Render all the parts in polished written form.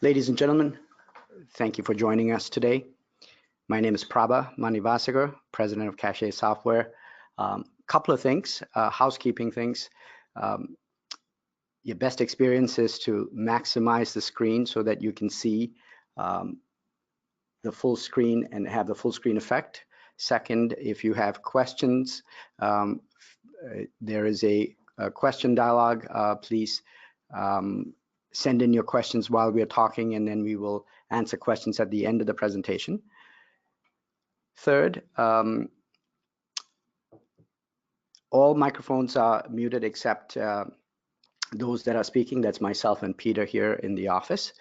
Ladies and gentlemen, thank you for joining us today. My name is Praba, Manivasager, President of Caregiver Software. Couple of things, housekeeping things. Your best experience is to maximize the screen so that you can see the full screen and have the full screen effect. Second, if you have questions, there is a question dialogue. Please send in your questions while we are talking, and then we will answer questions at the end of the presentation. Third, all microphones are muted except those that are speaking. That's myself and Peter here in the office.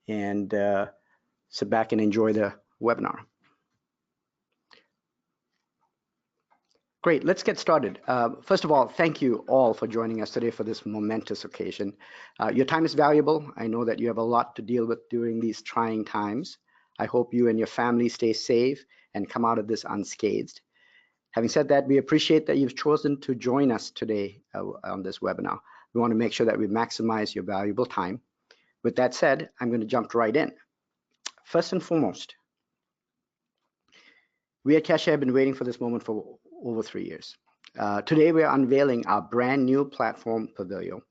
Sit back and enjoy the webinar. Great, let's get started. First of all, thank you all for joining us today for this momentous occasion. Your time is valuable. I know that you have a lot to deal with during these trying times. I hope you and your family stay safe and come out of this unscathed. Having said that, we appreciate that you've chosen to join us today on this webinar. We want to make sure that we maximize your valuable time. With that said, I'm going to jump right in. First and foremost, we at Caregiver have been waiting for this moment for over 3 years. Today, we are unveiling our brand new platform, Pavilio.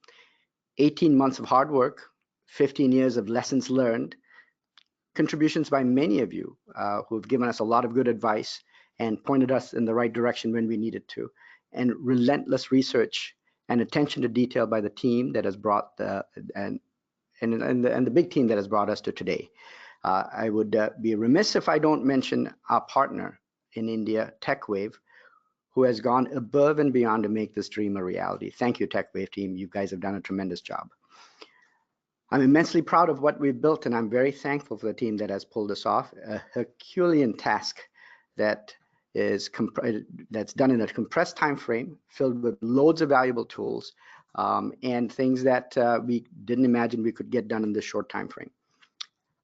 18 months of hard work, 15 years of lessons learned, contributions by many of you who have given us a lot of good advice and pointed us in the right direction when we needed to, and relentless research and attention to detail by the team that has brought the big team that has brought us to today. I would be remiss if I don't mention our partner in India, TechWave, who has gone above and beyond to make this dream a reality. Thank you, TechWave team. You guys have done a tremendous job. I'm immensely proud of what we've built, and I'm very thankful for the team that has pulled this off. A Herculean task that is that's done in a compressed time frame, filled with loads of valuable tools and things that we didn't imagine we could get done in this short time frame.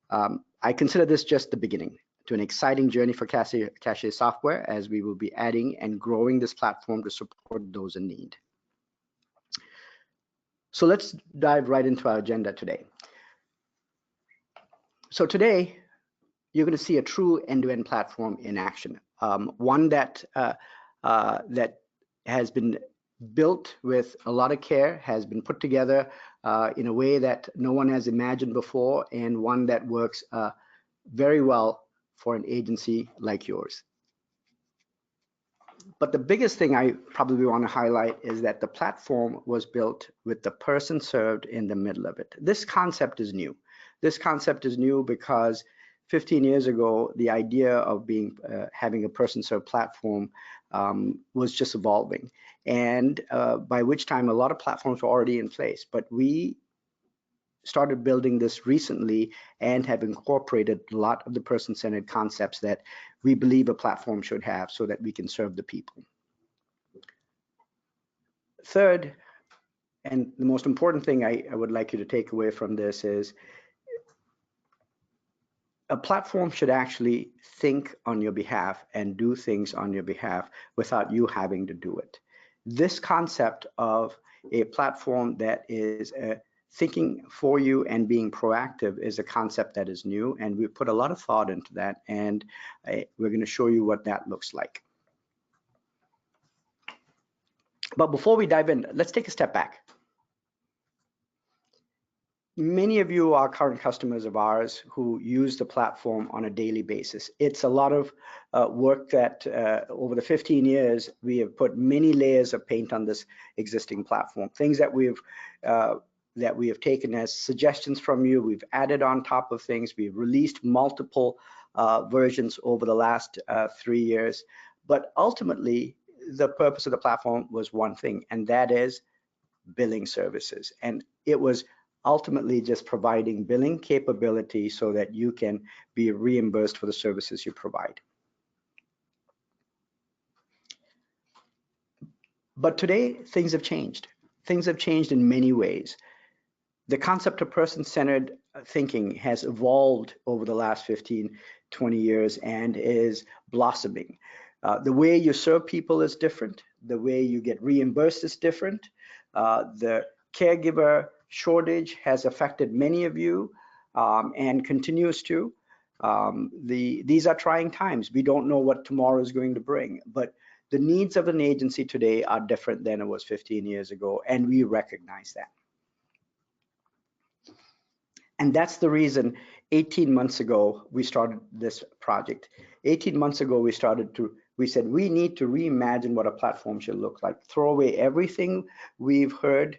I consider this just the beginning to an exciting journey for Caregiver Software, as we will be adding and growing this platform to support those in need. So let's dive right into our agenda today. So today, you're going to see a true end-to-end platform in action, one that that has been built with a lot of care, has been put together in a way that no one has imagined before, and one that works very well for an agency like yours. But the biggest thing I probably want to highlight is that the platform was built with the person served in the middle of it. This concept is new. This concept is new because 15 years ago, the idea of having a person-served platform was just evolving, and by which time a lot of platforms were already in place. But we started building this recently and have incorporated a lot of the person-centered concepts that we believe a platform should have so that we can serve the people. Third, and the most important thing I would like you to take away from this is a platform should actually think on your behalf and do things on your behalf without you having to do it. This concept of a platform that is thinking for you and being proactive is a concept that is new, and we put a lot of thought into that, and we're going to show you what that looks like. But before we dive in, let's take a step back. Many of you are current customers of ours who use the platform on a daily basis. It's a lot of work that over the 15 years, we have put many layers of paint on this existing platform. Things that we have taken as suggestions from you, we've added on top of things. We've released multiple versions over the last 3 years. But ultimately, the purpose of the platform was one thing, and that is billing services. And it was ultimately just providing billing capability so that you can be reimbursed for the services you provide. But today, things have changed. Things have changed in many ways. The concept of person-centered thinking has evolved over the last 15, 20 years and is blossoming. The way you serve people is different. The way you get reimbursed is different. The caregiver shortage has affected many of you. and continues to. These are trying times. We don't know what tomorrow is going to bring, but the needs of an agency today are different than it was 15 years ago, and we recognize that. And that's the reason 18 months ago we started this project. 18 months ago we said we need to reimagine what a platform should look like, throw away everything we've heard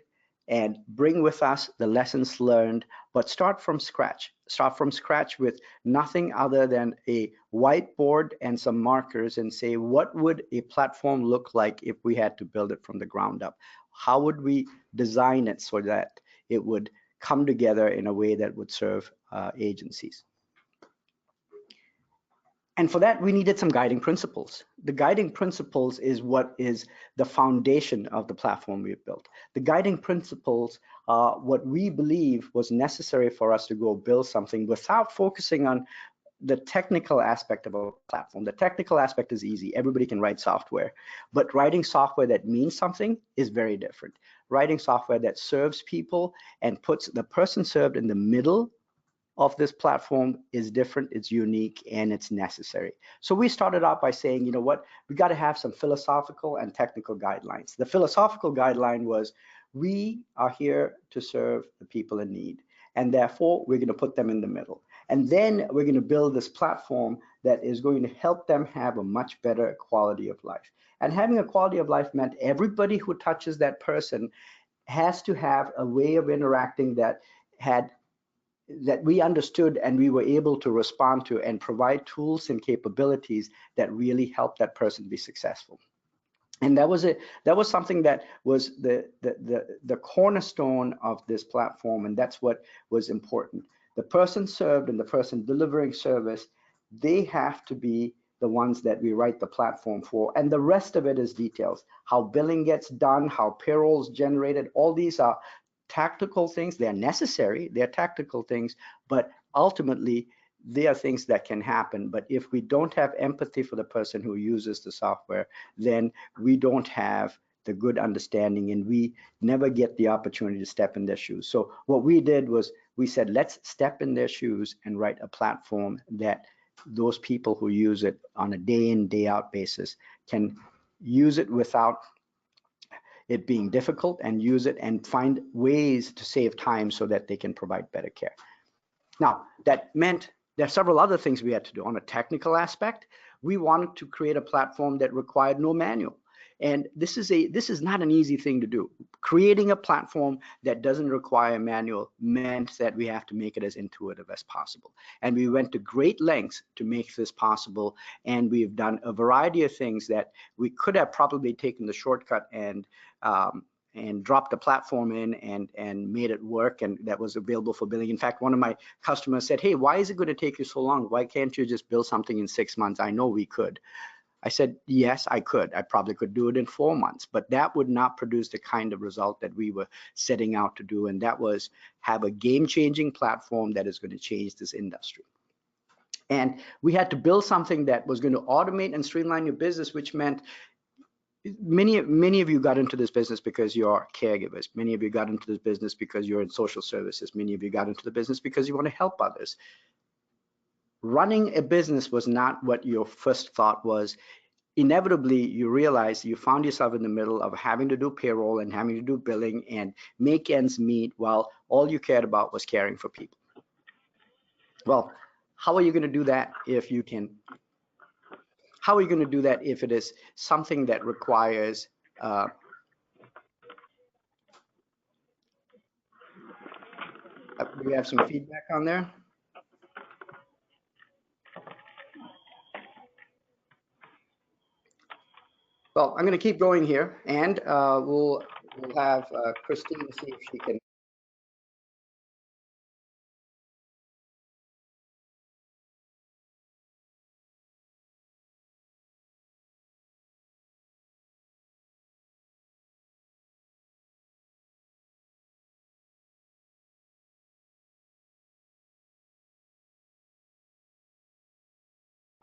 and bring with us the lessons learned, but start from scratch. Start from scratch with nothing other than a whiteboard and some markers and say, what would a platform look like if we had to build it from the ground up? How would we design it so that it would come together in a way that would serve agencies? And for that, we needed some guiding principles. The guiding principles is what is the foundation of the platform we've built. The guiding principles are what we believe was necessary for us to go build something without focusing on the technical aspect of a platform. The technical aspect is easy. Everybody can write software, but writing software that means something is very different. Writing software that serves people and puts the person served in the middle of this platform is different, it's unique, and it's necessary. So we started out by saying, you know what, we got to have some philosophical and technical guidelines. The philosophical guideline was, we are here to serve the people in need, and therefore we're going to put them in the middle. And then we're going to build this platform that is going to help them have a much better quality of life. And having a quality of life meant everybody who touches that person has to have a way of interacting that we understood and we were able to respond to and provide tools and capabilities that really help that person be successful. And that was something that was the cornerstone of this platform, and that's what was important. The person served and the person delivering service, they have to be the ones that we write the platform for, and the rest of it is details. How billing gets done, how payroll is generated, all these are tactical things. They're necessary, they're tactical things, but ultimately they are things that can happen. But if we don't have empathy for the person who uses the software, then we don't have the good understanding and we never get the opportunity to step in their shoes. So what we did was we said, let's step in their shoes and write a platform that those people who use it on a day in, day out basis can use it without it being difficult, and use it and find ways to save time so that they can provide better care. Now, that meant there are several other things we had to do. On a technical aspect, we wanted to create a platform that required no manual. And this is not an easy thing to do. Creating a platform that doesn't require a manual meant that we have to make it as intuitive as possible. And we went to great lengths to make this possible. And we've done a variety of things that we could have probably taken the shortcut and dropped the platform in and made it work, and that was available for billing. In fact, one of my customers said, hey, why is it going to take you so long? Why can't you just build something in 6 months? I know we could. I said, yes, I could. I probably could do it in 4 months, but that would not produce the kind of result that we were setting out to do, and that was have a game-changing platform that is going to change this industry. And we had to build something that was going to automate and streamline your business, which meant many of you got into this business because you're caregivers. Many of you got into this business because you're in social services. Many of you got into the business because you want to help others. Running a business was not what your first thought was. Inevitably, you realize you found yourself in the middle of having to do payroll and having to do billing and make ends meet while all you cared about was caring for people. Well, how are you going to do that if you can? How are you going to do that if it is something that requires we have some feedback on there? Well, I'm going to keep going here, and we'll have Christine see if she can.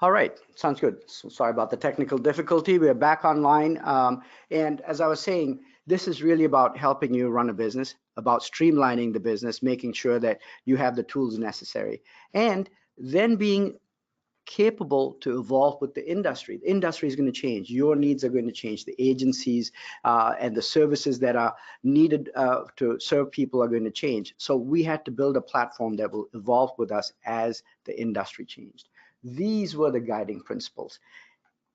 All right, sounds good. So sorry about the technical difficulty. We're back online. And as I was saying, This is really about helping you run a business, about streamlining the business, making sure that you have the tools necessary, and then being capable to evolve with the industry. The industry is going to change. Your needs are going to change. The agencies and the services that are needed to serve people are going to change. So we had to build a platform that will evolve with us as the industry changed. These were the guiding principles.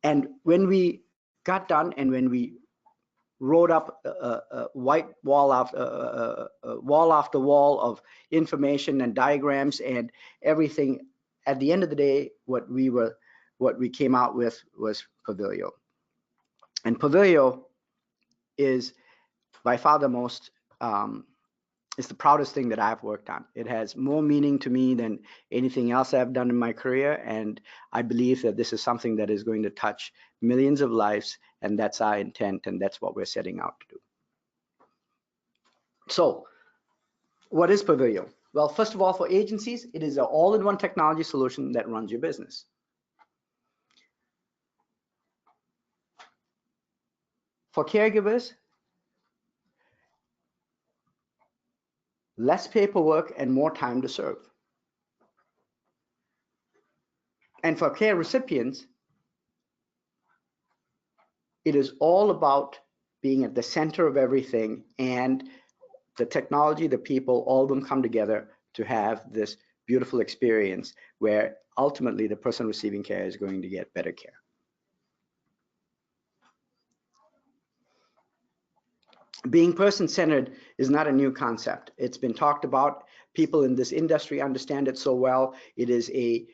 And when we got done and when we wrote up a white wall after wall of information and diagrams and everything, at the end of the day, what we came out with was Pavilio. And Pavilio is by far the most it's the proudest thing that I've worked on. It has more meaning to me than anything else I've done in my career, and I believe that this is something that is going to touch millions of lives, and that's our intent, and that's what we're setting out to do. So what is Pavilio? Well, first of all, for agencies, it is an all-in-one technology solution that runs your business. For caregivers, less paperwork and more time to serve. And for care recipients, it is all about being at the center of everything, and the technology, the people, all of them come together to have this beautiful experience where ultimately the person receiving care is going to get better care. Being person-centered is not a new concept. It's been talked about. People in this industry understand it so well. It is a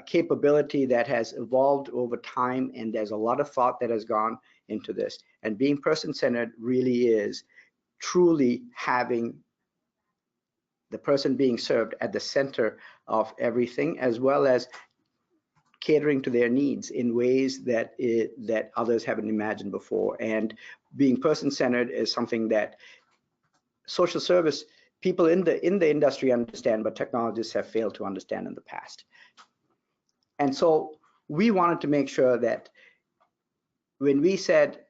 capability that has evolved over time, and there's a lot of thought that has gone into this. And being person-centered really is truly having the person being served at the center of everything, as well as catering to their needs in ways that that others haven't imagined before. And being person-centered is something that social service people in the industry understand, but technologists have failed to understand in the past. And so we wanted to make sure that when we said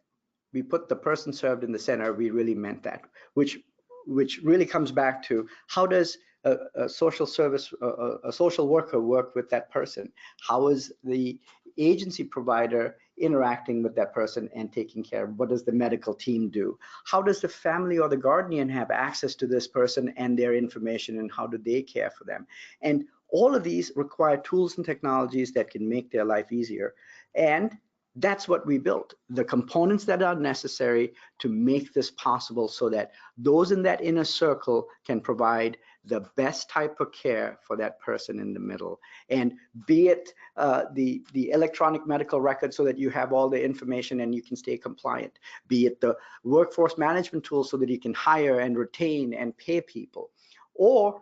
we put the person served in the center, we really meant that, which really comes back to how does a social service, a social worker work with that person? How is the agency provider interacting with that person and taking care of? What does the medical team do? How does the family or the guardian have access to this person and their information, and how do they care for them? And all of these require tools and technologies that can make their life easier. And that's what we built, the components that are necessary to make this possible, so that those in that inner circle can provide the best type of care for that person in the middle. And be it the electronic medical record so that you have all the information and you can stay compliant, be it the workforce management tool so that you can hire and retain and pay people, or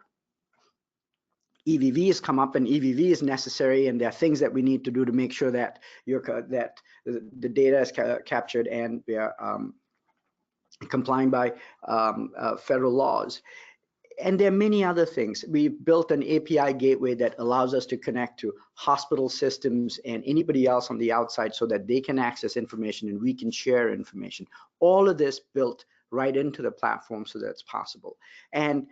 EVV has come up, and EVV is necessary, and there are things that we need to do to make sure that that the data is captured and we are complying by federal laws. And there are many other things. We've built an API gateway that allows us to connect to hospital systems and anybody else on the outside so that they can access information and we can share information. All of this built right into the platform so that it's possible. And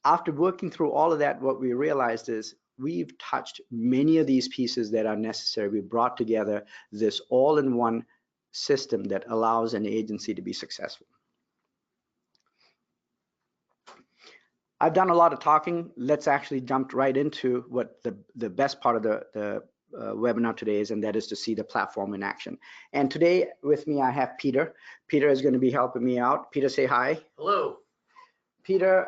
after working through all of that, what we realized is we've touched many of these pieces that are necessary. We brought together this all-in-one system that allows an agency to be successful. I've done a lot of talking. Let's actually jump right into what the best part of the webinar today is, and that is to see the platform in action. And today with me, I have Peter. Peter is going to be helping me out. Peter, say hi. Hello. Peter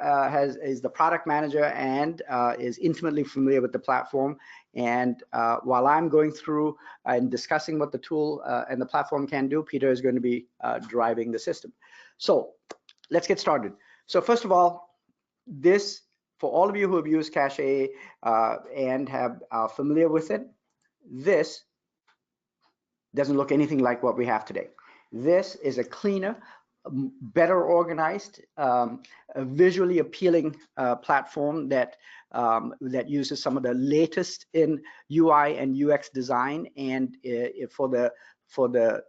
is the product manager and is intimately familiar with the platform. And while I'm going through and discussing what the tool and the platform can do, Peter is going to be driving the system. So let's get started. So first of all, this, for all of you who have used Cache and are familiar with it, this doesn't look anything like what we have today. This is a cleaner, better organized, a visually appealing platform that that uses some of the latest in UI and UX design. And for for the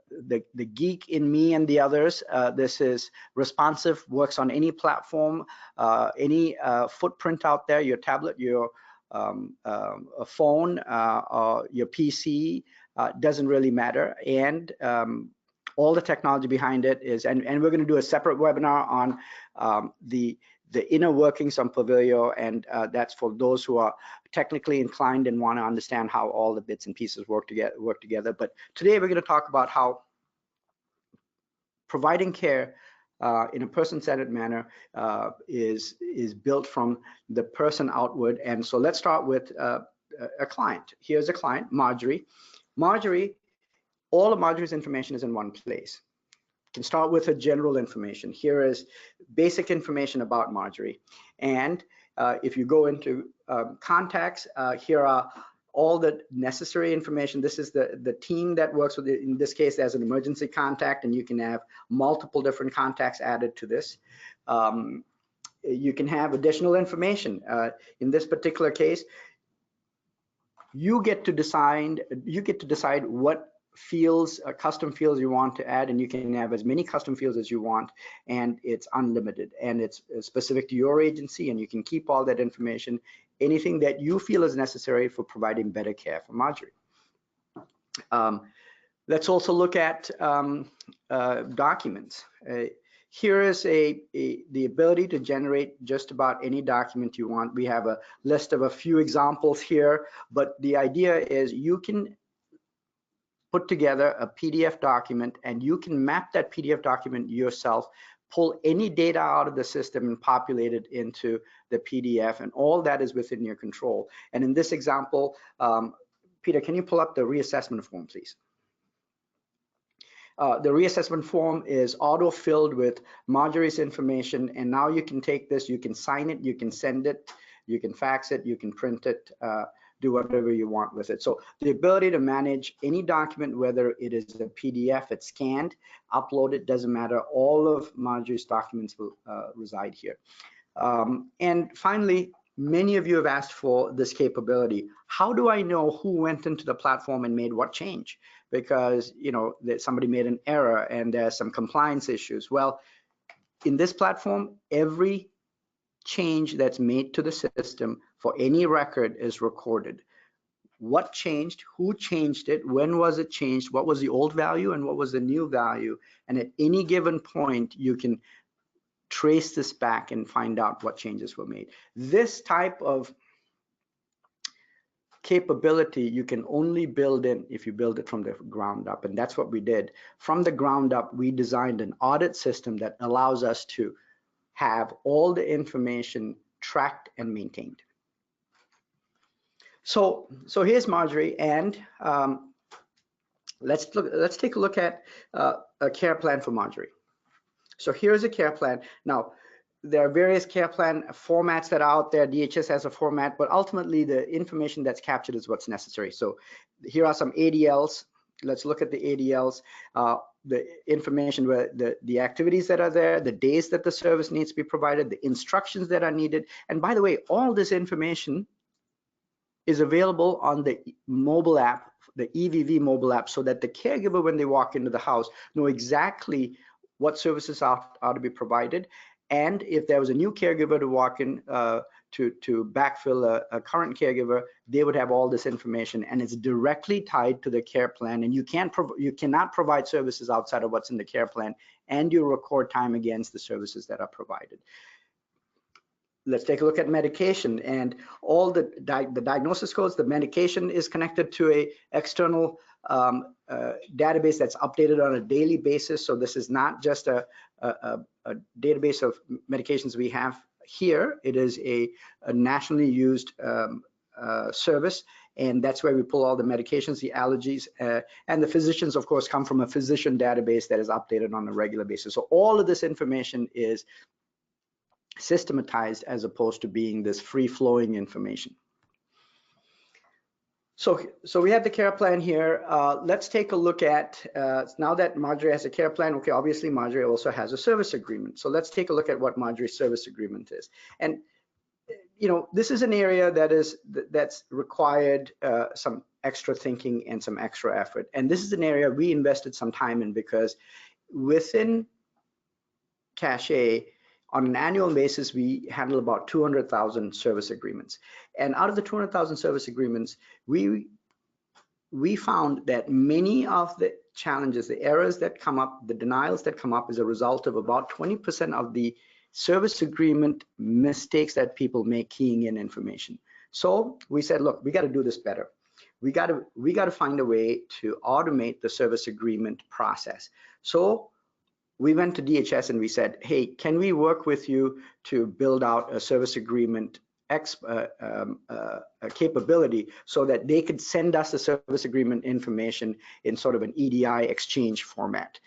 geek in me and the others, this is responsive, works on any platform, any footprint out there, your tablet, your a phone, or your PC, doesn't really matter. And all the technology behind it is, and we're going to do a separate webinar on the inner workings on Pavilio, and that's for those who are technically inclined and want to understand how all the bits and pieces work together. But today we're going to talk about how providing care in a person-centered manner is built from the person outward. And so let's start with a client. Here's a client, Marjorie. Marjorie, all of Marjorie's information is in one place. You can start with her general information. Here is basic information about Marjorie. And if you go into contacts, here are all the necessary information. This is the team that works with it. In this case, there's an emergency contact, and you can have multiple different contacts added to this. You can have additional information. In this particular case, you get to decide what fields, custom fields you want to add, and you can have as many custom fields as you want, and it's unlimited, and it's specific to your agency, and you can keep all that information, anything that you feel is necessary for providing better care for Marjorie. Let's also look at documents. Here is the ability to generate just about any document you want. We have a list of a few examples here, but the idea is you can put together a PDF document, and you can map that PDF document yourself, pull any data out of the system and populate it into the PDF, and all that is within your control. And in this example, Peter, can you pull up the reassessment form, please? The reassessment form is auto-filled with Marjorie's information, and now you can take this, you can sign it, you can send it, you can fax it, you can print it, do whatever you want with it. So the ability to manage any document, whether it is a PDF, it's scanned, upload it, doesn't matter. All of Marjorie's documents will reside here. And finally, many of you have asked for this capability. How do I know who went into the platform and made what change? Because, you know, that somebody made an error and there's some compliance issues. Well, in this platform, every change that's made to the system for any record is recorded. What changed, who changed it, when was it changed, what was the old value and what was the new value, and at any given point you can trace this back and find out what changes were made. This type of capability you can only build in if you build it from the ground up, and that's what we did. From the ground up, we designed an audit system that allows us to have all the information tracked and maintained. So here's Marjorie, and let's take a look at a care plan for Marjorie. So here's a care plan. Now, there are various care plan formats that are out there. DHS has a format, but ultimately the information that's captured is what's necessary. So here are some ADLs. Let's look at the ADLs. The information, where the activities that are there, the days that the service needs to be provided, the instructions that are needed. And by the way, all this information is available on the mobile app, the EVV mobile app, so that the caregiver, when they walk into the house, know exactly what services are to be provided. And if there was a new caregiver to walk in to backfill a current caregiver, they would have all this information, and it's directly tied to the care plan. And you cannot provide services outside of what's in the care plan, and you record time against the services that are provided. Let's take a look at medication, and all the diagnosis codes. The medication is connected to a external database that's updated on a daily basis. So this is not just a database of medications we have here. It is a nationally used service, and that's where we pull all the medications, the allergies, and the physicians, of course, come from a physician database that is updated on a regular basis. So all of this information is systematized as opposed to being this free-flowing information. So we have the care plan here. Let's take a look at, now that Marjorie has a care plan, okay, obviously Marjorie also has a service agreement. So let's take a look at what Marjorie's service agreement is. And, you know, this is an area that's required some extra thinking and some extra effort. And this is an area we invested some time in, because within Cache, on an annual basis, we handle about 200,000 service agreements. And out of the 200,000 service agreements, we found that many of the challenges, the errors that come up, the denials that come up, is a result of about 20% of the service agreement mistakes that people make keying in information. So we said, look, we got to do this better. We got to find a way to automate the service agreement process. So we went to DHS and we said, hey, can we work with you to build out a service agreement capability so that they could send us the service agreement information in sort of an EDI exchange format?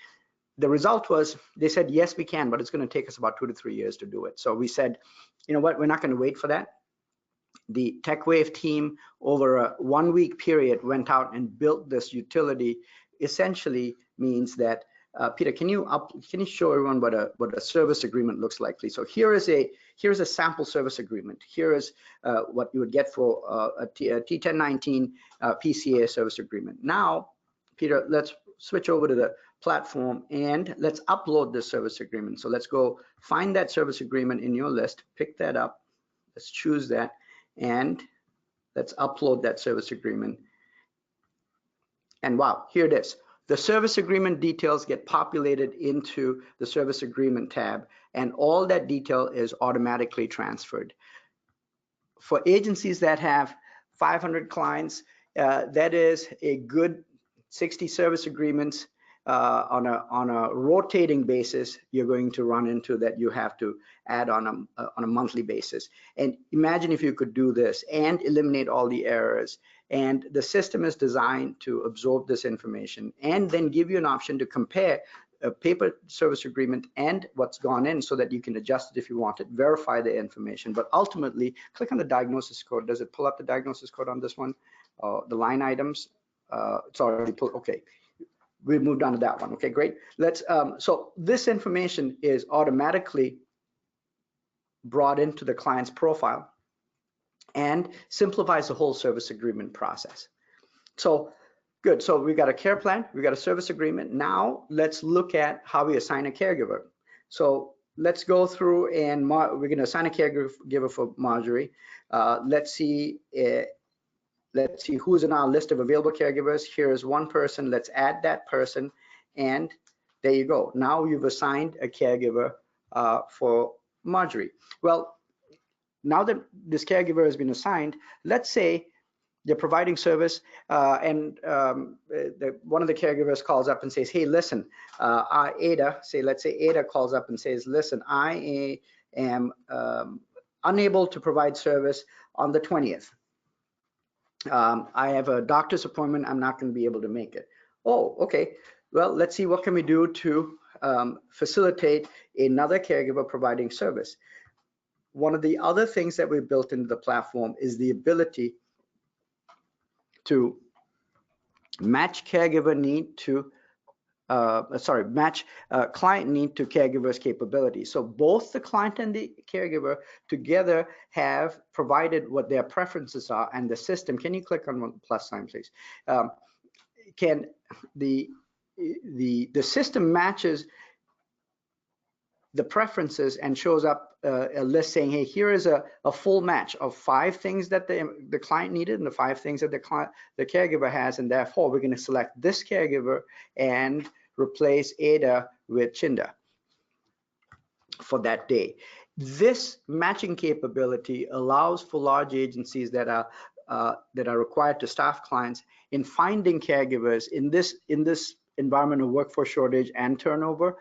The result was they said, yes, we can, but it's going to take us about 2 to 3 years to do it. So we said, you know what, we're not going to wait for that. The TechWave team, over a 1-week period, went out and built this utility. Essentially means that Peter, can you show everyone what a service agreement looks like, please? So here's a sample service agreement. Here is what you would get for a T1019 PCA service agreement. Now, Peter, let's switch over to the platform and let's upload this service agreement. So let's go find that service agreement in your list, pick that up, let's choose that, and let's upload that service agreement. And wow, here it is. The service agreement details get populated into the service agreement tab, and all that detail is automatically transferred. For agencies that have 500 clients, that is a good 60 service agreements on a rotating basis you're going to run into, that you have to add on a monthly basis. And imagine if you could do this and eliminate all the errors. And the system is designed to absorb this information and then give you an option to compare a paper service agreement and what's gone in, so that you can adjust it if you want it, verify the information. But ultimately, click on the diagnosis code. Does it pull up the diagnosis code on this one? The line items, it's already pulled. Okay, we moved on to that one. Okay, great. Let's so this information is automatically brought into the client's profile and simplifies the whole service agreement process. So good. So we've got a care plan, we've got a service agreement. Now let's look at how we assign a caregiver. So let's go through and we're going to assign a caregiver for Marjorie. Let's see who's in our list of available caregivers. Here's one person. Let's add that person, and there you go. Now you've assigned a caregiver for Marjorie. Well, now that this caregiver has been assigned, let's say they're providing service and one of the caregivers calls up and says, hey, listen, Ada, let's say Ada calls up and says, listen, I am unable to provide service on the 20th. I have a doctor's appointment, I'm not going to be able to make it. Oh, okay. Well, let's see, what can we do to facilitate another caregiver providing service? One of the other things that we built into the platform is the ability to match caregiver need to match client need to caregiver's capability. So both the client and the caregiver together have provided what their preferences are, and the system, can you click on one plus sign, please? Can the system matches the preferences and shows up a list saying, hey, here is a full match of 5 things that the client needed and the 5 things that the caregiver has, and therefore we're going to select this caregiver and replace Ada with Chinda for that day. This matching capability allows for large agencies that are required to staff clients in finding caregivers in this environment of workforce shortage and turnover.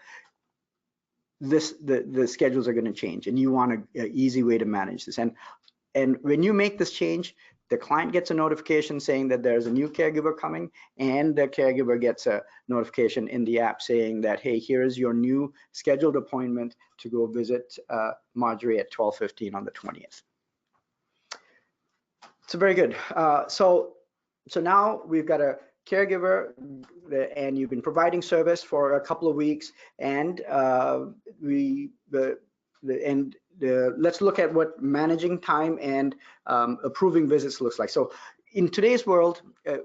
The schedules are going to change, and you want an easy way to manage this. And when you make this change, the client gets a notification saying that there's a new caregiver coming, and the caregiver gets a notification in the app saying that, hey, here is your new scheduled appointment to go visit Marjorie at 12:15 on the 20th. So very good. So now we've got a caregiver, and you've been providing service for a couple of weeks, and let's look at what managing time and approving visits looks like. So in today's world,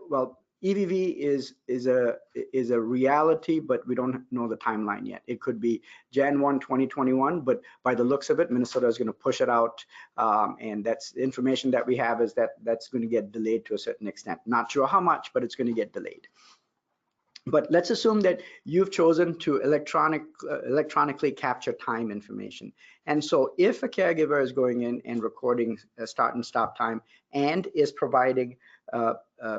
well, EVV is a reality, but we don't know the timeline yet. It could be Jan 1, 2021, but by the looks of it, Minnesota is going to push it out, and that's the information that we have is that that's going to get delayed to a certain extent. Not sure how much, but it's going to get delayed. But let's assume that you've chosen to electronically capture time information. And so if a caregiver is going in and recording start and stop time and is providing a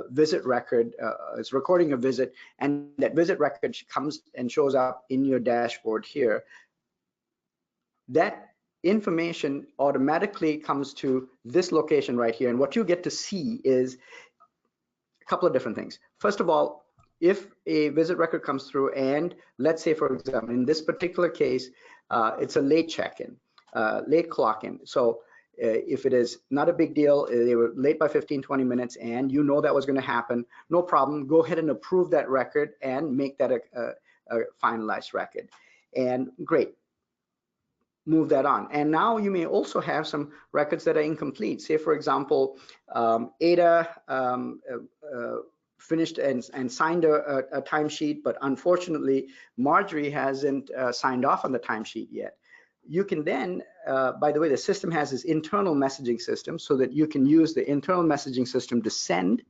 visit record, is recording a visit, and that visit record comes and shows up in your dashboard here, that information automatically comes to this location right here. And what you get to see is a couple of different things. First of all, if a visit record comes through and let's say, for example, in this particular case, it's a late check-in, late clock-in. So if it is not a big deal, they were late by 15, 20 minutes and you know that was going to happen, no problem, go ahead and approve that record and make that a finalized record. And great, move that on. And now you may also have some records that are incomplete. Say, for example, Ada finished and signed a timesheet, but unfortunately, Marjorie hasn't signed off on the timesheet yet. You can then, by the way, the system has this internal messaging system so that you can use the internal messaging system to send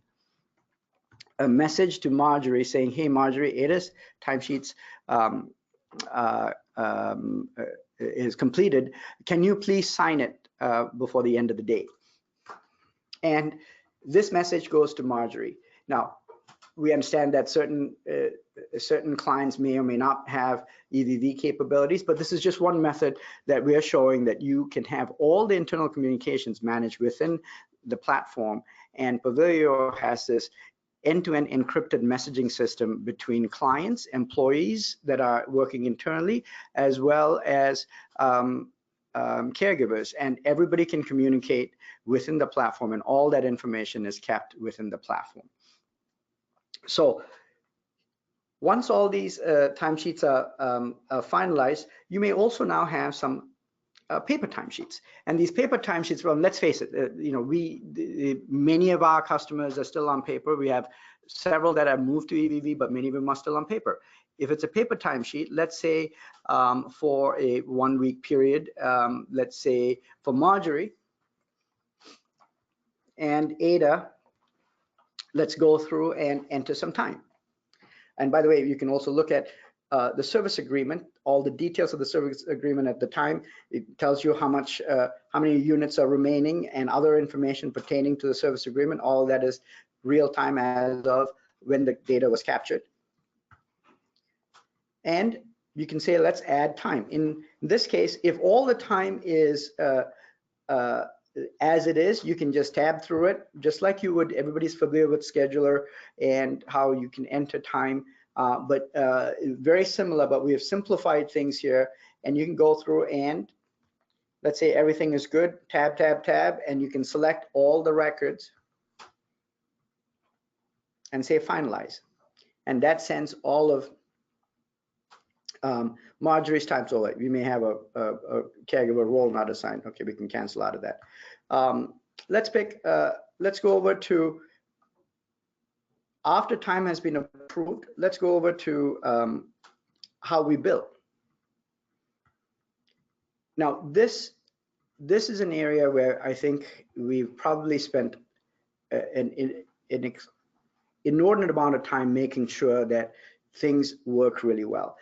a message to Marjorie saying, hey, Marjorie, Ada's timesheets is completed. Can you please sign it before the end of the day? And this message goes to Marjorie. Now, we understand that certain clients may or may not have EVV capabilities, but this is just one method that we are showing that you can have all the internal communications managed within the platform. And Pavilio has this end-to-end encrypted messaging system between clients, employees that are working internally, as well as caregivers, and everybody can communicate within the platform, and all that information is kept within the platform. So once all these timesheets are finalized, you may also now have some paper timesheets. And these paper timesheets, well, let's face it, you know, many of our customers are still on paper. We have several that have moved to EVV, but many of them are still on paper. If it's a paper timesheet, let's say for a 1 week period, let's say for Marjorie and Ada, let's go through and enter some time. And by the way, you can also look at the service agreement, all the details of the service agreement at the time. It tells you how much, how many units are remaining and other information pertaining to the service agreement. All that is real time as of when the data was captured. And you can say, let's add time. In this case, if all the time is as it is, you can just tab through it, just like you would. Everybody's familiar with Scheduler and how you can enter time, but very similar, but we have simplified things here. And you can go through and let's say everything is good, tab, tab, tab, and you can select all the records and say finalize. And that sends all of Marjorie's time. So like we may have a caregiver role not assigned. Okay, we can cancel out of that. Let's go over to, after time has been approved, let's go over to how we bill. Now this is an area where I think we've probably spent an inordinate amount of time making sure that things work really well.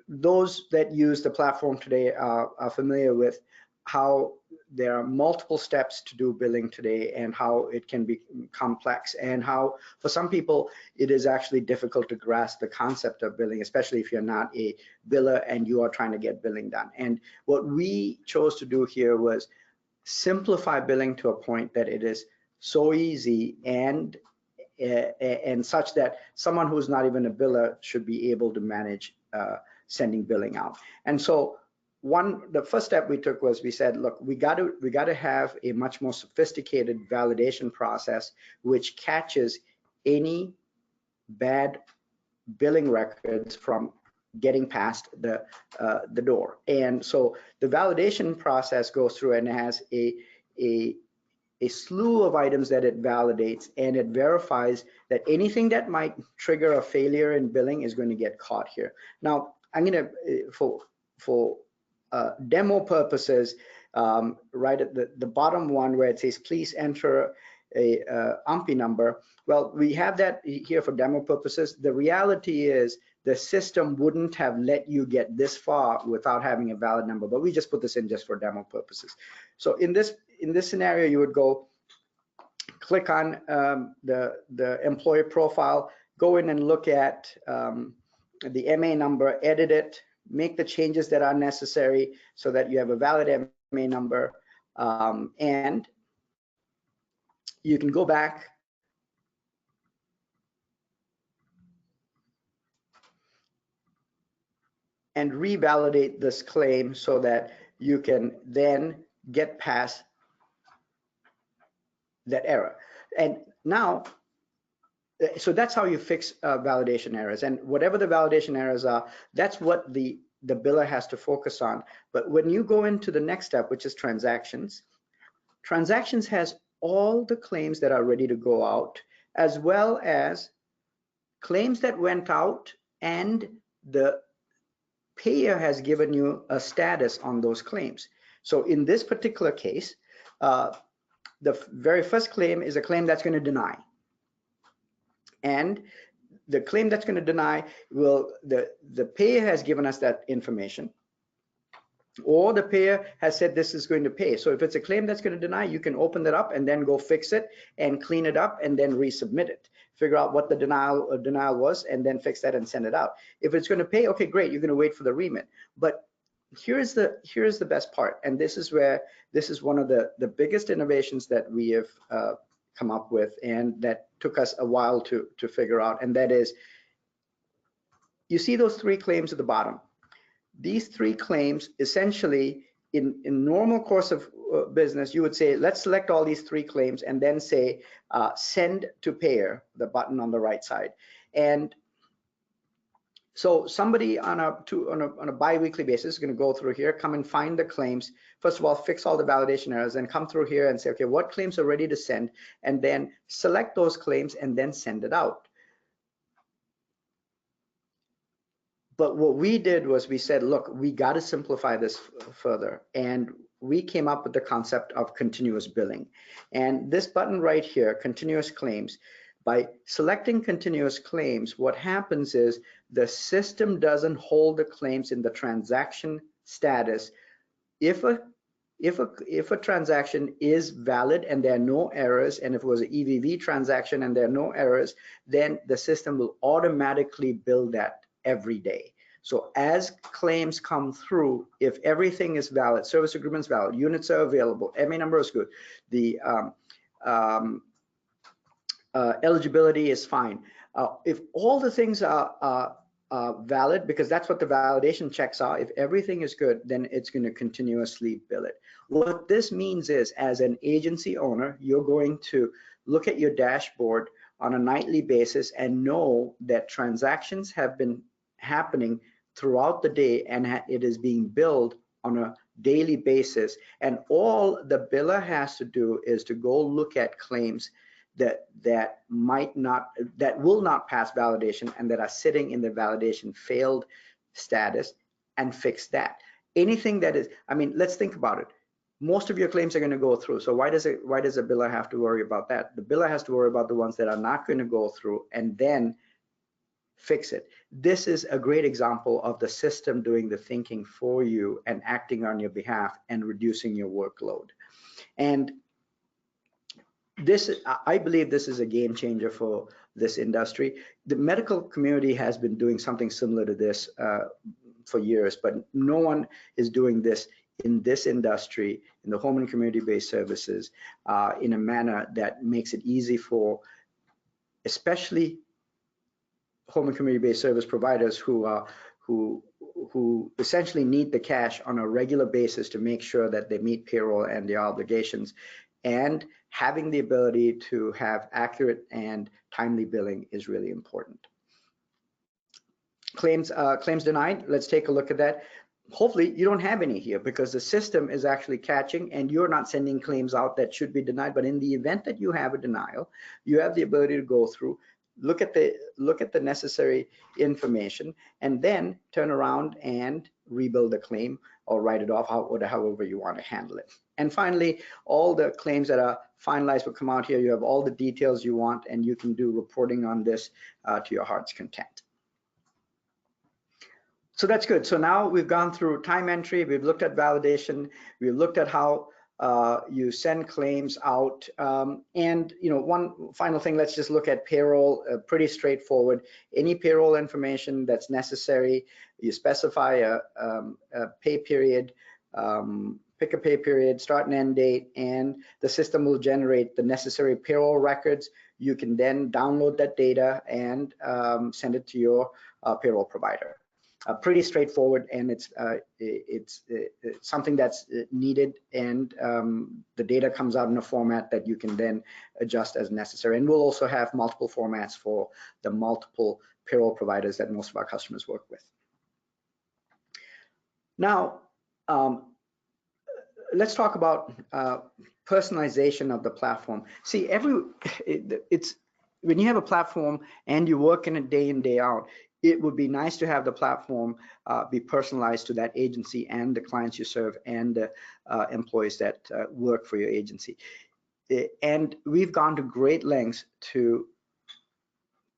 Those that use the platform today are familiar with how there are multiple steps to do billing today and how it can be complex, and how for some people it is actually difficult to grasp the concept of billing, especially if you're not a biller and you are trying to get billing done. And what we chose to do here was simplify billing to a point that it is so easy and such that someone who's not even a biller should be able to manage sending billing out. And so the first step we took was we said, look, we got to have a much more sophisticated validation process which catches any bad billing records from getting past the door. And so the validation process goes through and has a a slew of items that it validates, and it verifies that anything that might trigger a failure in billing is going to get caught here. Now, I'm going to, for demo purposes, right at the bottom one where it says, please enter a UMPI number. Well, we have that here for demo purposes. The reality is the system wouldn't have let you get this far without having a valid number, but we just put this in just for demo purposes. So in this scenario, you would go click on the employee profile, go in and look at the MA number, edit it, make the changes that are necessary so that you have a valid MA number, and you can go back and revalidate this claim so that you can then get past that error. And now, so that's how you fix validation errors. And whatever the validation errors are, that's what the biller has to focus on. But when you go into the next step, which is transactions, transactions has all the claims that are ready to go out, as well as claims that went out, and the payer has given you a status on those claims. So in this particular case, the very first claim is a claim that's going to deny. And the claim that's going to deny will, the payer has given us that information, or the payer has said this is going to pay. So if it's a claim that's going to deny, you can open that up and then go fix it and clean it up and then resubmit it. Figure out what the denial was and then fix that and send it out. If it's going to pay, okay, great, you're going to wait for the remit. But here's the best part, and this is one of the biggest innovations that we have come up with, and that took us a while to figure out, and that is, you see those three claims at the bottom. These three claims, essentially, in normal course of business, you would say, let's select all these three claims and then say, send to payer, the button on the right side. And so somebody on a bi-weekly basis is going to go through here, come and find the claims. First of all, fix all the validation errors, and come through here and say, okay, what claims are ready to send, and then select those claims and then send it out. But what we did was we said, look, we got to simplify this further, and we came up with the concept of continuous billing. And this button right here, continuous claims, by selecting continuous claims, what happens is the system doesn't hold the claims in the transaction status. If a transaction is valid and there are no errors, and if it was an EVV transaction and there are no errors, then the system will automatically bill that every day. So as claims come through, if everything is valid, service agreement is valid, units are available, MA number is good, the eligibility is fine. If all the things are valid, because that's what the validation checks are, if everything is good, then it's going to continuously bill it. What this means is, as an agency owner, you're going to look at your dashboard on a nightly basis and know that transactions have been happening throughout the day, and it is being billed on a daily basis. And all the biller has to do is to go look at claims that will not pass validation and that are sitting in the validation failed status, and fix that. Anything that is, I mean, let's think about it. Most of your claims are going to go through. So why does a biller have to worry about that? The biller has to worry about the ones that are not going to go through and then fix it. This is a great example of the system doing the thinking for you and acting on your behalf and reducing your workload. And this, I believe this is a game changer for this industry. The medical community has been doing something similar to this for years, but no one is doing this in this industry, in the home and community-based services, in a manner that makes it easy for, especially home and community-based service providers who essentially need the cash on a regular basis to make sure that they meet payroll and their obligations. And having the ability to have accurate and timely billing is really important. Claims denied, let's take a look at that. hopefully you don't have any here because the system is actually catching and you're not sending claims out that should be denied. But in the event that you have a denial, you have the ability to go through, look at the necessary information, and then turn around and rebuild the claim or write it off, however you want to handle it. And finally, all the claims that are finalized will come out here. You have all the details you want, and you can do reporting on this to your heart's content. So that's good. So now we've gone through time entry, we've looked at validation, we've looked at how you send claims out, and one final thing, let's just look at payroll. Pretty straightforward. Any payroll information that's necessary, you specify a pay period, pick a pay period, start and end date, and the system will generate the necessary payroll records. You can then download that data and send it to your payroll provider. Pretty straightforward, and it's something that's needed, and the data comes out in a format that you can then adjust as necessary. And we'll also have multiple formats for the multiple payroll providers that most of our customers work with. Now, let's talk about personalization of the platform. See, when you have a platform and you work in it day in, day out, it would be nice to have the platform be personalized to that agency and the clients you serve and the employees that work for your agency. And we've gone to great lengths to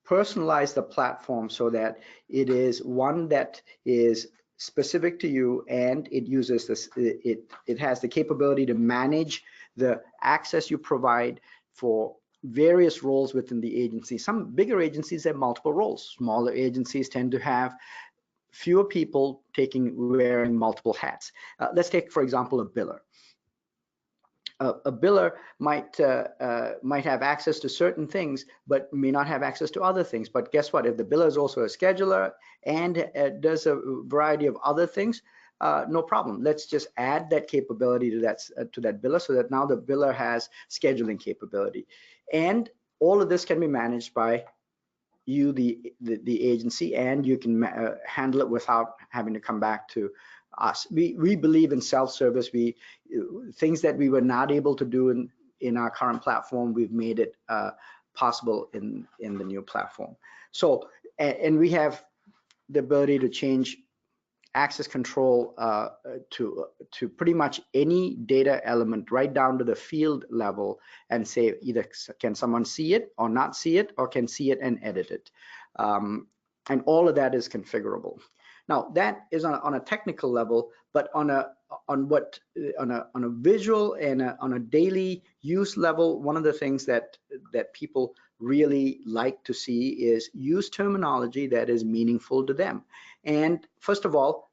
personalize the platform so that it is one that is specific to you, and it uses this, it has the capability to manage the access you provide for various roles within the agency. Some bigger agencies have multiple roles. Smaller agencies tend to have fewer people wearing multiple hats. Let's take, for example, a biller. A biller might have access to certain things, but may not have access to other things. But guess what? If the biller is also a scheduler and does a variety of other things, no problem. Let's just add that capability to that biller, so that now the biller has scheduling capability. And all of this can be managed by you, the agency, and you can handle it without having to come back to us. We believe in self-service. Things that we were not able to do in our current platform, we've made it possible in the new platform. So, and we have the ability to change access control to pretty much any data element, right down to the field level, and say either can someone see it or not see it, or can see it and edit it. And all of that is configurable. Now that is on a technical level, but on a visual and on a daily use level, one of the things that people really like to see is use terminology that is meaningful to them. And first of all,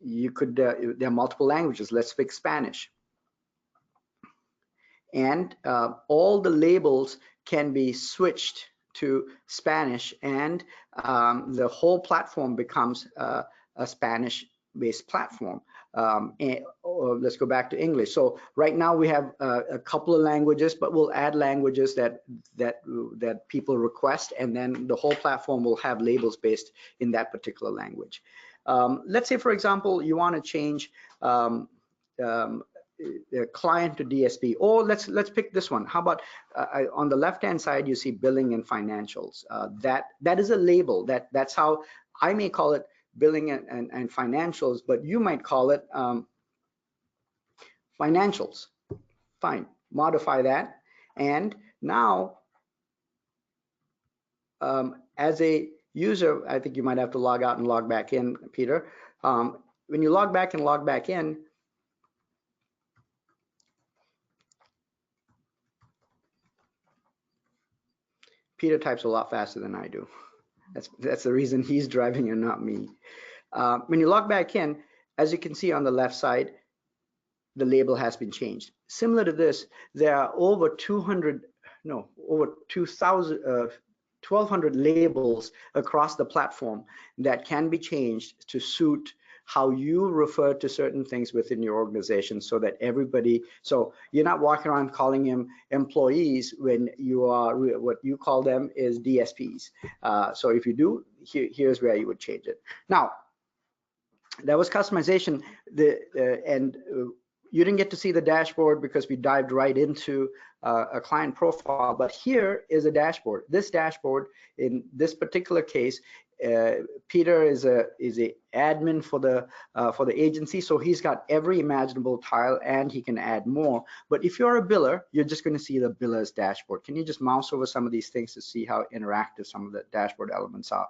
you could there are multiple languages. Let's speak Spanish, and all the labels can be switched to Spanish, and the whole platform becomes a Spanish-based platform. Let's go back to English. So right now we have a couple of languages, but we'll add languages that people request, and then the whole platform will have labels based in that particular language. Let's say, for example, you want to change client to DSP, or let's pick this one. How about on the left-hand side you see billing and financials. That is a label. That's how I may call it, billing and financials, but you might call it financials. Fine, modify that. And now as a user, I think you might have to log out and log back in, Peter. When you log back in, Peter types a lot faster than I do. That's the reason he's driving and not me. When you log back in, as you can see on the left side, the label has been changed. Similar to this, there are over 1,200 labels across the platform that can be changed to suit how you refer to certain things within your organization, so that everybody, so you're not walking around calling them employees when you are, what you call them is DSPs. So if you do, here's where you would change it. Now, that was customization. You didn't get to see the dashboard because we dived right into a client profile, but here is a dashboard. This dashboard, in this particular case, Peter is a admin for the agency, so he's got every imaginable tile and he can add more. But if you're a biller, you're just going to see the biller's dashboard. Can you just mouse over some of these things to see how interactive some of the dashboard elements are?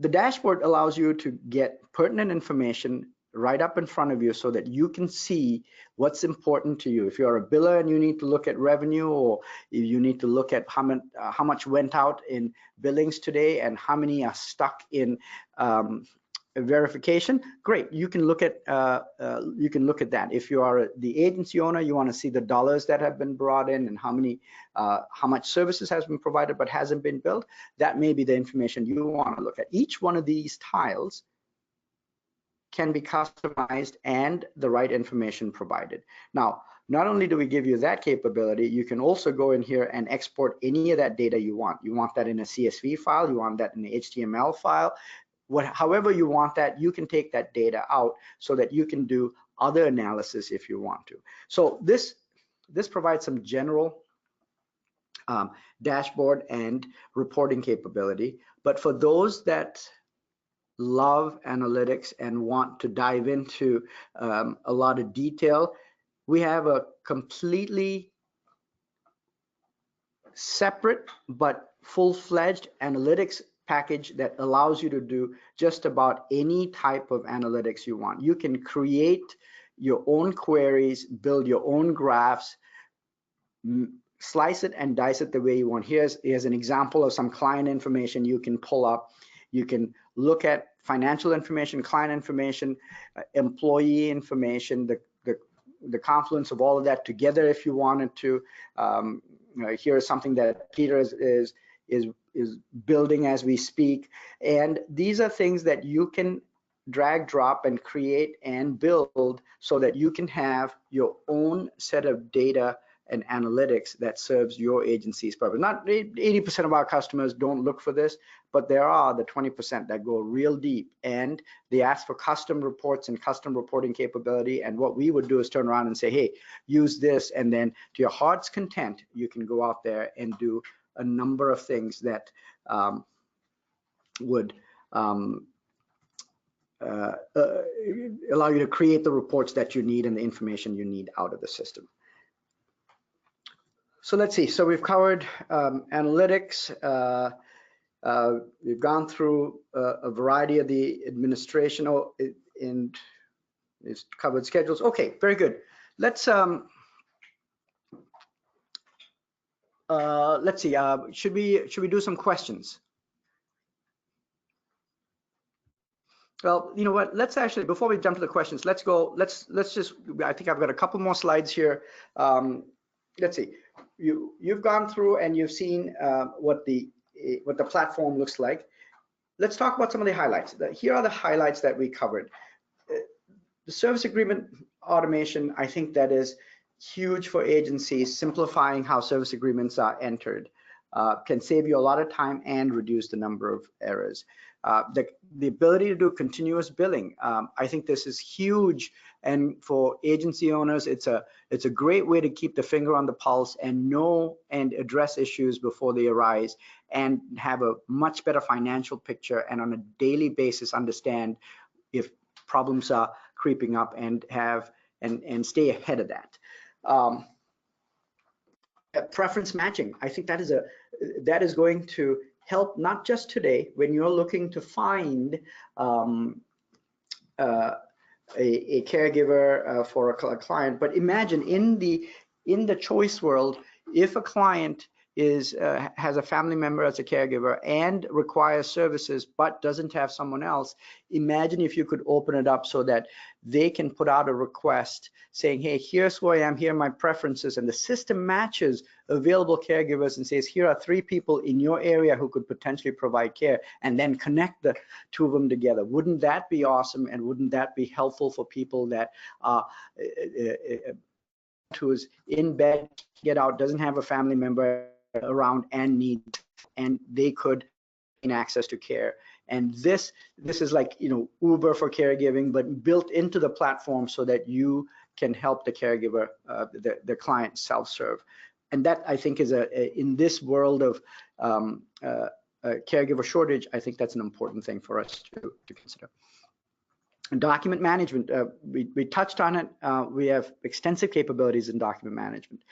The dashboard allows you to get pertinent information right up in front of you so that you can see what's important to you. If you're a biller and you need to look at revenue, or if you need to look at how much went out in billings today and how many are stuck in verification, great, you can look at that. If you are the agency owner, you want to see the dollars that have been brought in and how much services has been provided but hasn't been billed. That may be the information you want to look at. Each one of these tiles can be customized and the right information provided. Now, not only do we give you that capability, you can also go in here and export any of that data you want. You want that in a CSV file, you want that in an HTML file, however you want that, you can take that data out so that you can do other analysis if you want to. So this provides some general dashboard and reporting capability. But for those that love analytics and want to dive into a lot of detail, we have a completely separate but full-fledged analytics package that allows you to do just about any type of analytics you want. You can create your own queries, build your own graphs, slice it and dice it the way you want. Here's an example of some client information you can pull up. You can look at financial information, client information, employee information, the confluence of all of that together if you wanted to. Here is something that Peter is building as we speak. And these are things that you can drag, drop, and create and build so that you can have your own set of data and analytics that serves your agency's purpose. Not 80% of our customers don't look for this, but there are the 20% that go real deep and they ask for custom reports and custom reporting capability. And what we would do is turn around and say, hey, use this, and then to your heart's content, you can go out there and do a number of things that would allow you to create the reports that you need and the information you need out of the system. So let's see. So we've covered analytics. We've gone through a variety of the administration, and it's covered schedules. Okay, very good. Let's see. Should we do some questions? Well, you know what? Let's actually, before we jump to the questions, let's go. Let's just. I think I've got a couple more slides here. Let's see. You've gone through and you've seen what the platform looks like. Let's talk about some of the highlights. Here are the highlights that we covered. The service agreement automation, I think that is huge for agencies, simplifying how service agreements are entered. Can save you a lot of time and reduce the number of errors. The ability to do continuous billing, I think this is huge, and for agency owners, it's a great way to keep the finger on the pulse and know and address issues before they arise, and have a much better financial picture, and on a daily basis understand if problems are creeping up and stay ahead of that. Preference matching, I think that is going to help not just today when you're looking to find a caregiver for a client, but imagine in the choice world, if a client has a family member as a caregiver and requires services but doesn't have someone else, imagine if you could open it up so that they can put out a request saying, hey, here's who I am, here are my preferences, and the system matches available caregivers and says, here are 3 people in your area who could potentially provide care, and then connect the 2 of them together. Wouldn't that be awesome, and wouldn't that be helpful for people that who is in bed, get out, doesn't have a family member around and they could gain access to care And this is like, you know, Uber for caregiving, but built into the platform so that you can help the caregiver, the client self-serve. And that, I think, is in this world of caregiver shortage, I think that's an important thing for us to consider. Document management, we touched on it. We have extensive capabilities in document management.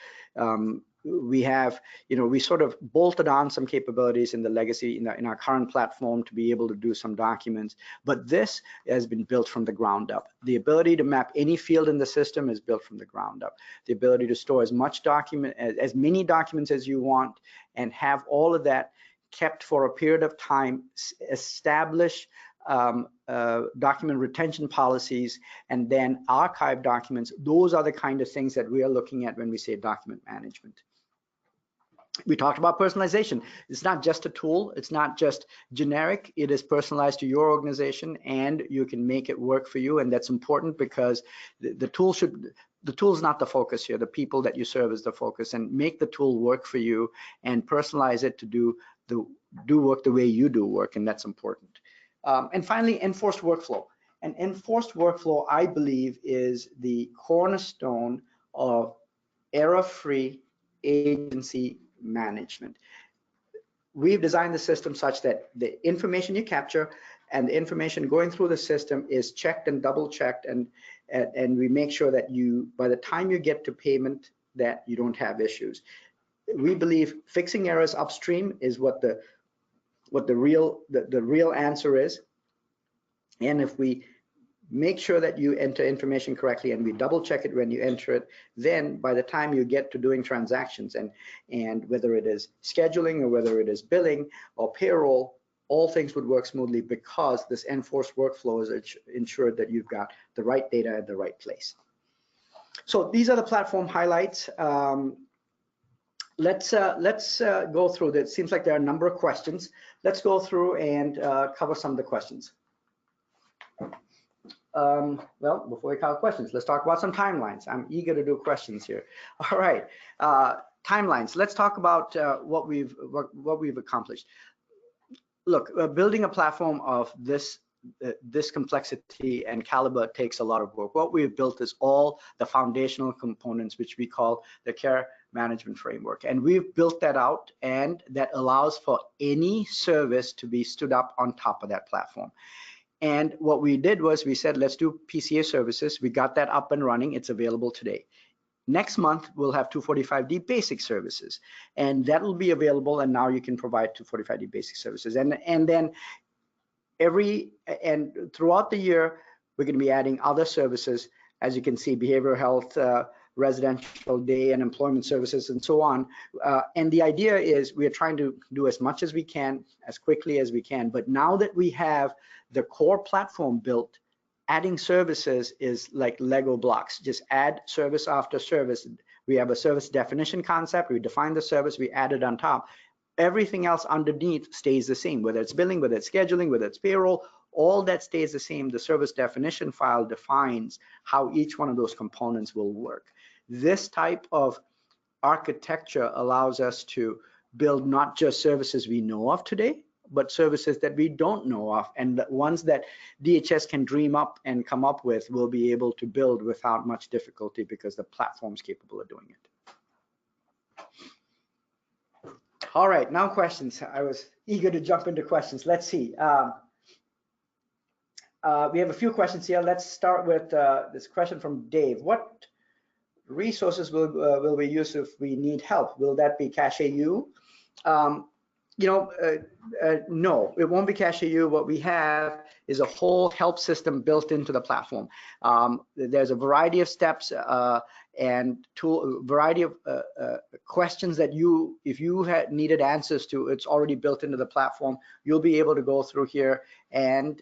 We have, you know, we sort of bolted on some capabilities in the legacy, in our current platform, to be able to do some documents, but this has been built from the ground up. The ability to map any field in the system is built from the ground up. The ability to store as many documents as you want, and have all of that kept for a period of time, establish document retention policies, and then archive documents. Those are the kind of things that we are looking at when we say document management. We talked about personalization. It's not just a tool. It's not just generic. It is personalized to your organization, and you can make it work for you. And that's important, because the tool is not the focus here. The people that you serve is the focus, and make the tool work for you and personalize it to do work the way you do work, and that's important. And finally, enforced workflow. And enforced workflow, I believe, is the cornerstone of error-free agency management. We've designed the system such that the information you capture and the information going through the system is checked and double checked, and we make sure that by the time you get to payment, that you don't have issues. We believe fixing errors upstream is what the real answer is. And if we make sure that you enter information correctly, and we double check it when you enter it, then by the time you get to doing transactions, and whether it is scheduling or whether it is billing or payroll, all things would work smoothly, because this enforced workflow is ensured that you've got the right data at the right place. So these are the platform highlights. Let's go through that. It seems like there are a number of questions. Let's go through and cover some of the questions. Well, before we cover questions, let's talk about some timelines. I'm eager to do questions here. All right, timelines. Let's talk about what we've accomplished. Look, building a platform of this complexity and caliber takes a lot of work. What we've built is all the foundational components, which we call the care management framework, and we've built that out, and that allows for any service to be stood up on top of that platform. And what we did was we said, let's do PCA services. We got that up and running. It's available today. Next month, we'll have 245D basic services, and that will be available, and now you can provide 245D basic services. And then throughout the year, we're going to be adding other services, as you can see, behavioral health, residential day and employment services, and so on. And the idea is we are trying to do as much as we can, as quickly as we can. But now that we have the core platform built, adding services is like Lego blocks. Just add service after service. We have a service definition concept. We define the service, we add it on top. Everything else underneath stays the same, whether it's billing, whether it's scheduling, whether it's payroll, all that stays the same. The service definition file defines how each one of those components will work. This type of architecture allows us to build not just services we know of today, but services that we don't know of, and the ones that DHS can dream up and come up with, we'll be able to build without much difficulty, because the platform's capable of doing it. All right, now questions. I was eager to jump into questions. Let's see. We have a few questions here. Let's start with this question from Dave. What resources will we use if we need help? Will that be CashAU? No, it won't be CashAU. What we have is a whole help system built into the platform. There's a variety of steps and variety of questions that if you had needed answers to, it's already built into the platform. You'll be able to go through here and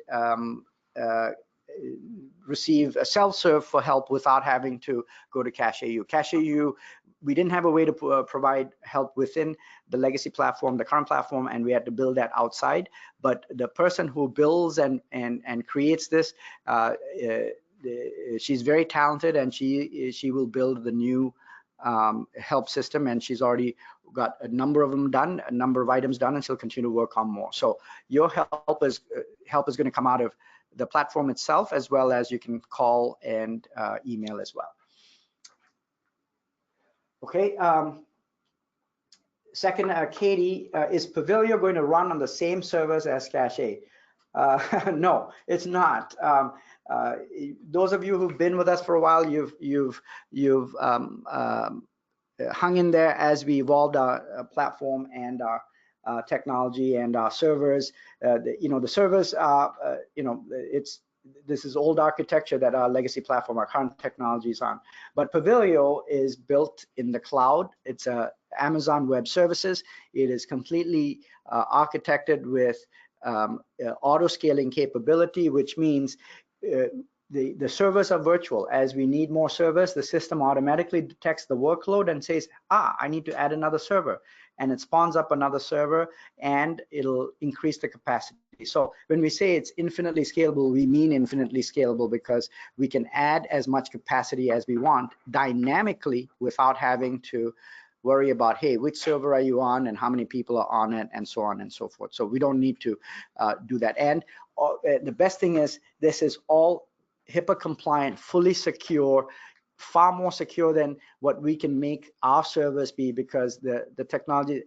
receive a self-serve for help without having to go to CashAU. CashAU, we didn't have a way to provide help within the legacy platform, the current platform, and we had to build that outside. But the person who builds and creates this, she's very talented, and she will build the new help system, and she's already got a number of them done, a number of items done, and she'll continue to work on more. So your help is going to come out of the platform itself, as well as you can call and email as well. Okay. Second, Katie, is Pavilio going to run on the same servers as Cache? No, it's not. Those of you who've been with us for a while, you've hung in there as we evolved our platform and our technology and our servers. The servers are, this is old architecture that our legacy platform, our current technology is on. But Pavilio is built in the cloud. It's a Amazon Web Services. It is completely architected with auto scaling capability, which means the servers are virtual. As we need more servers, the system automatically detects the workload and says, I need to add another server, and it spawns up another server, and it'll increase the capacity. So when we say it's infinitely scalable, we mean infinitely scalable, because we can add as much capacity as we want dynamically without having to worry about, hey, which server are you on and how many people are on it, and so on and so forth. So we don't need to do that. And the best thing is, this is all HIPAA compliant, fully secure, far more secure than what we can make our servers be, because the technology,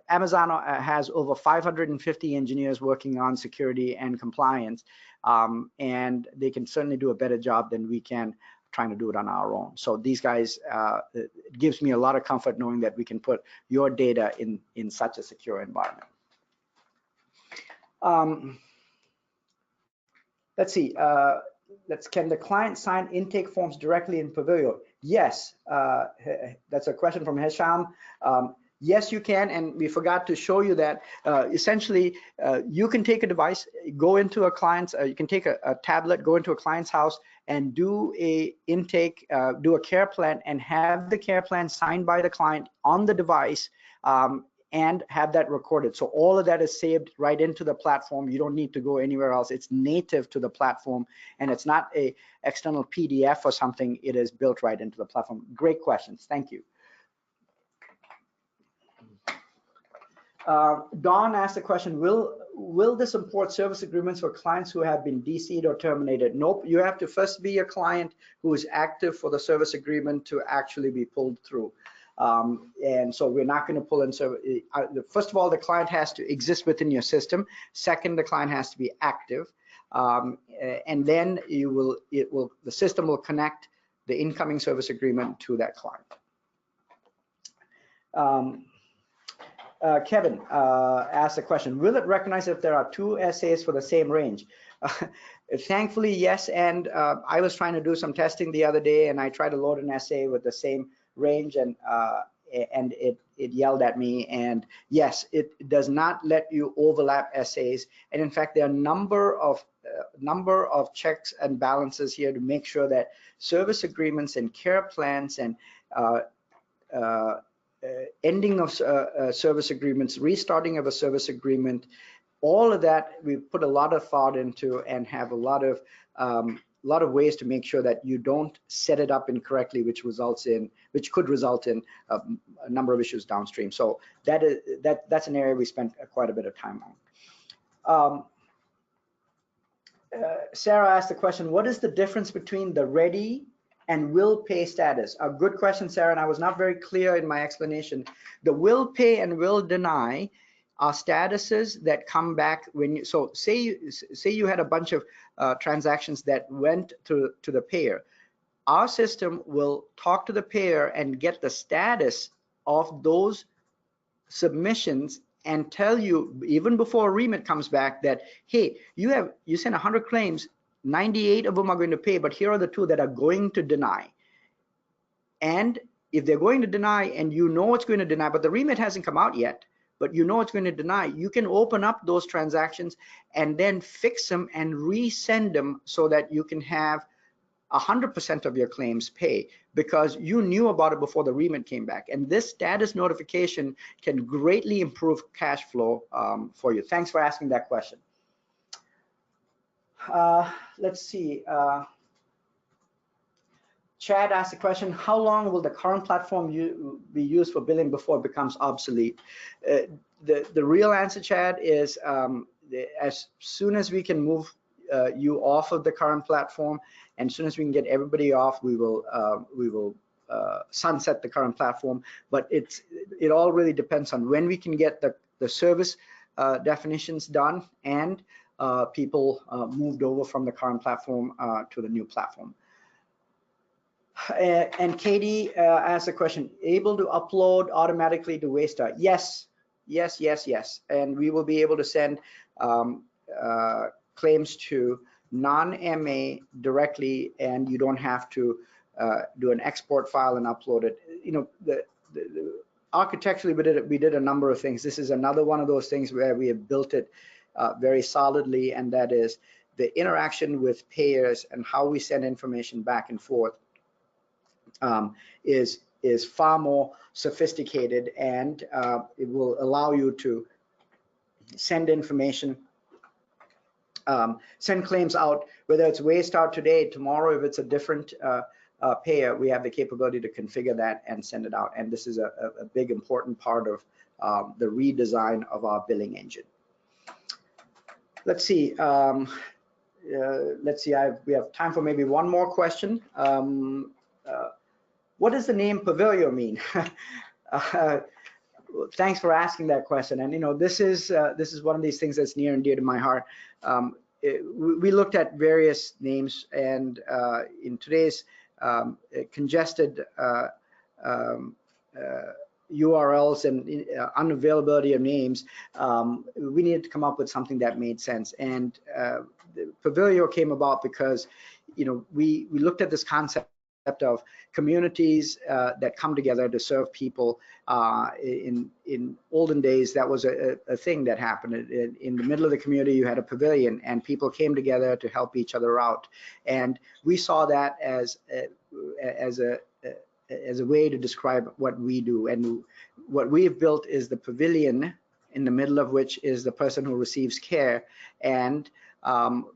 Amazon has over 550 engineers working on security and compliance, and they can certainly do a better job than we can trying to do it on our own. So these guys, it gives me a lot of comfort knowing that we can put your data in such a secure environment. Let's see. Can the client sign intake forms directly in Pavilio? Yes, that's a question from Hesham. Yes, you can, and we forgot to show you that essentially you can take a device, go into a client's, you can take a tablet, go into a client's house and do a intake, do a care plan, and have the care plan signed by the client on the device, and have that recorded. So all of that is saved right into the platform. You don't need to go anywhere else. It's native to the platform, and it's not a external PDF or something. It is built right into the platform. Great questions. Thank you. Don asked the question, will this support service agreements for clients who have been DC'd or terminated? Nope, you have to first be a client who is active for the service agreement to actually be pulled through. And so we're not going to pull in service. First of all, the client has to exist within your system. Second, the client has to be active. And then the system will connect the incoming service agreement to that client. Kevin asked a question, will it recognize if there are two essays for the same range? Thankfully, yes. And I was trying to do some testing the other day, and I tried to load an essay with the same range, and it yelled at me. And yes, it does not let you overlap essays. And in fact, there are a number of checks and balances here to make sure that service agreements and care plans and ending of service agreements, restarting of a service agreement, all of that we put a lot of thought into, and have a lot of ways to make sure that you don't set it up incorrectly, which could result in a number of issues downstream. So that's an area we spent quite a bit of time on. Sarah asked the question, what is the difference between the ready and will pay status? A good question, Sarah, and I was not very clear in my explanation. The will pay and will deny are statuses that come back when you, so say you had a bunch of transactions that went to the payer. Our system will talk to the payer and get the status of those submissions and tell you, even before a remit comes back, that, hey, you sent 100 claims, 98 of them are going to pay, but here are the 2 that are going to deny. And if they're going to deny, and you know it's going to deny, but the remit hasn't come out yet, but you know it's going to deny, you can open up those transactions and then fix them and resend them so that you can have 100% of your claims pay, because you knew about it before the remit came back. And this status notification can greatly improve cash flow for you. Thanks for asking that question. Let's see. Chad asked the question, how long will the current platform be used for billing before it becomes obsolete? The real answer, Chad, is as soon as we can move you off of the current platform, and as soon as we can get everybody off, we will sunset the current platform. But it all really depends on when we can get the service definitions done and people moved over from the current platform to the new platform. And Katie asked a question, able to upload automatically to Waystar? Yes, yes, yes, yes. And we will be able to send claims to non-MA directly, and you don't have to do an export file and upload it. You know, architecturally, we did a number of things. This is another one of those things where we have built it very solidly, and that is the interaction with payers and how we send information back and forth is far more sophisticated, and it will allow you to send information, send claims out, whether it's Waystar today, tomorrow, if it's a different payer, we have the capability to configure that and send it out. And this is a big important part of the redesign of our billing engine. Let's see. We have time for maybe one more question. What does the name Pavilio mean? Thanks for asking that question. And you know, this is one of these things that's near and dear to my heart. We looked at various names, and in today's congested URLs and unavailability of names, we needed to come up with something that made sense. And Pavilio came about because, you know, we looked at this concept of communities that come together to serve people. In olden days, that was a thing that happened. In the middle of the community, you had a pavilion, and people came together to help each other out. And we saw that as a way to describe what we do. And what we have built is the pavilion, in the middle of which is the person who receives care, and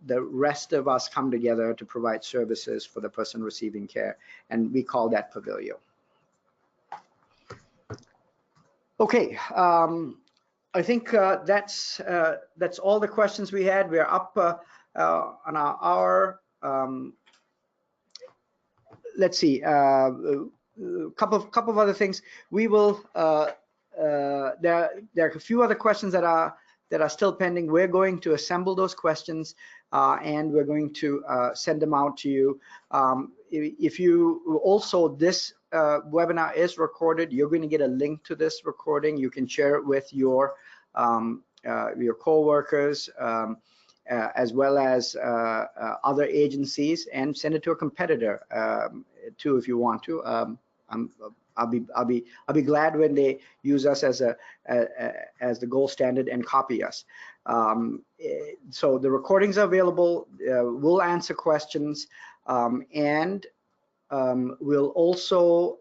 the rest of us come together to provide services for the person receiving care, and we call that Pavilio. Okay, I think that's all the questions we had. We're up on our hour. Let's see, a couple of other things. We will. There are a few other questions that are still pending. We're going to assemble those questions and we're going to send them out to you. If you also, this webinar is recorded. You're going to get a link to this recording. You can share it with your co-workers as well as other agencies, and send it to a competitor too if you want to. I'll be glad when they use us as the gold standard and copy us. So the recordings are available. We'll answer questions, and we'll also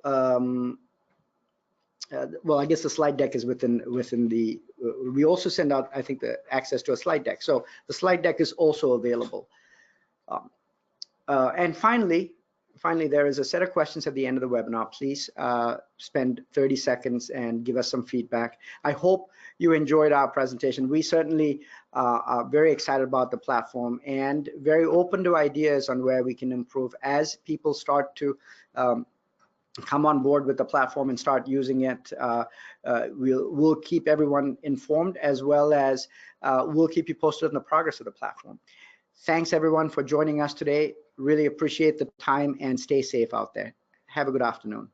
well, I guess the slide deck is within the. We also send out, I think, the access to a slide deck. So the slide deck is also available. And finally, there is a set of questions at the end of the webinar. Please spend 30 seconds and give us some feedback. I hope you enjoyed our presentation. We certainly are very excited about the platform and very open to ideas on where we can improve as people start to come on board with the platform and start using it. We'll keep everyone informed, as well as we'll keep you posted on the progress of the platform. Thanks everyone for joining us today. Really appreciate the time, and stay safe out there. Have a good afternoon.